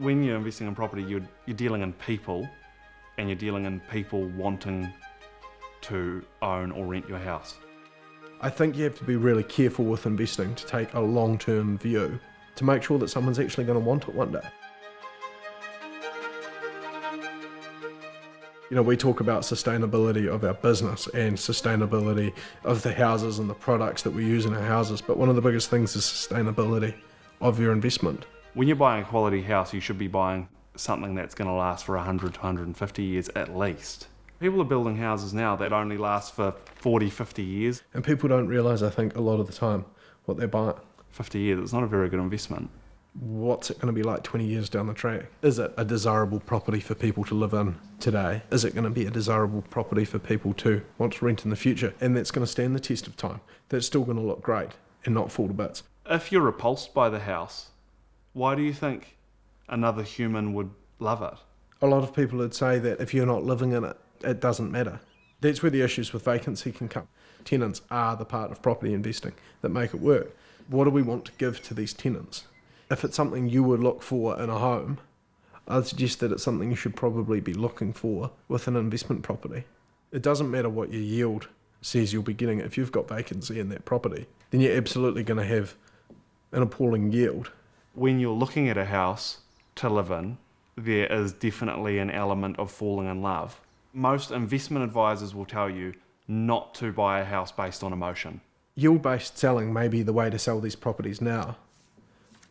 When you're investing in property, you're dealing in people, and you're dealing in people wanting to own or rent your house. I think you have to be really careful with investing to take a long-term view to make sure that someone's actually going to want it one day. You know, we talk about sustainability of our business and sustainability of the houses and the products that we use in our houses, but one of the biggest things is sustainability of your investment. When you're buying a quality house, you should be buying something that's going to last for 100 to 150 years at least. People are building houses now that only last for 40, 50 years. And people don't realise, I think, a lot of the time what they're buying. 50 years, it's not a very good investment. What's it going to be like 20 years down the track? Is it a desirable property for people to live in today? Is it going to be a desirable property for people to want to rent in the future? And that's going to stand the test of time. That's still going to look great and not fall to bits. If you're repulsed by the house, why do you think another human would love it? A lot of people would say that if you're not living in it, it doesn't matter. That's where the issues with vacancy can come. Tenants are the part of property investing that make it work. What do we want to give to these tenants? If it's something you would look for in a home, I'd suggest that it's something you should probably be looking for with an investment property. It doesn't matter what your yield says you'll be getting. If you've got vacancy in that property, then you're absolutely going to have an appalling yield. When you're looking at a house to live in, there is definitely an element of falling in love. Most investment advisors will tell you not to buy a house based on emotion. Yield-based selling may be the way to sell these properties now,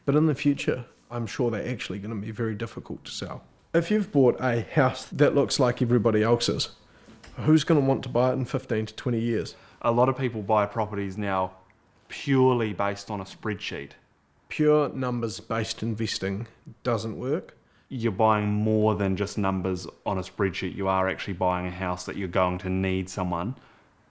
but in the future, I'm sure they're actually going to be very difficult to sell. If you've bought a house that looks like everybody else's, who's going to want to buy it in 15 to 20 years? A lot of people buy properties now purely based on a spreadsheet. Pure numbers-based investing doesn't work. You're buying more than just numbers on a spreadsheet. You are actually buying a house that you're going to need someone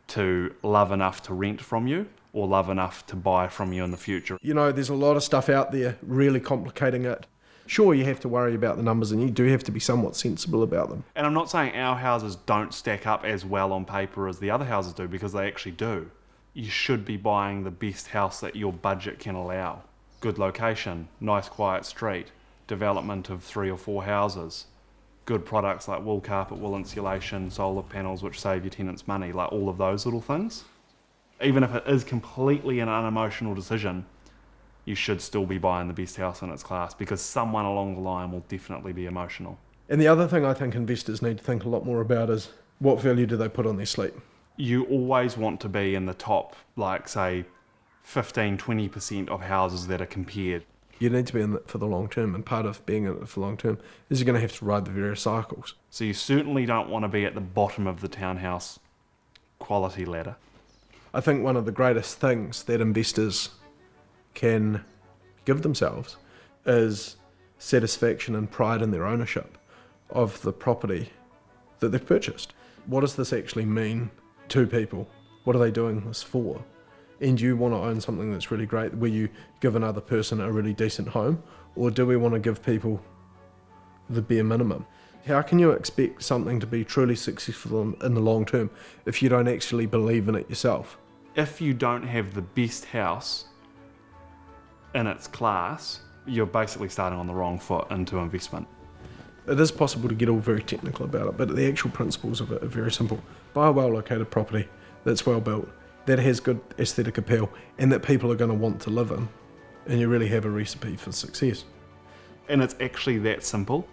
to love enough to rent from you or love enough to buy from you in the future. You know, there's a lot of stuff out there really complicating it. Sure, you have to worry about the numbers and you do have to be somewhat sensible about them. And I'm not saying our houses don't stack up as well on paper as the other houses do, because they actually do. You should be buying the best house that your budget can allow. Good location, nice quiet street, development of 3 or 4 houses, good products like wool carpet, wool insulation, solar panels which save your tenants money, like all of those little things. Even if it is completely an unemotional decision, you should still be buying the best house in its class, because someone along the line will definitely be emotional. And the other thing I think investors need to think a lot more about is what value do they put on their sleep? You always want to be in the top, like say, 15-20% of houses that are compared. You need to be in it for the long term, and part of being in it for the long term is you're going to have to ride the various cycles. So you certainly don't want to be at the bottom of the townhouse quality ladder. I think one of the greatest things that investors can give themselves is satisfaction and pride in their ownership of the property that they've purchased. What does this actually mean to people? What are they doing this for? And do you want to own something that's really great where you give another person a really decent home? Or do we want to give people the bare minimum? How can you expect something to be truly successful in the long term if you don't actually believe in it yourself? If you don't have the best house in its class, you're basically starting on the wrong foot into investment. It is possible to get all very technical about it, but the actual principles of it are very simple. Buy a well-located property that's well built, that has good aesthetic appeal, and that people are going to want to live in, and you really have a recipe for success. And it's actually that simple.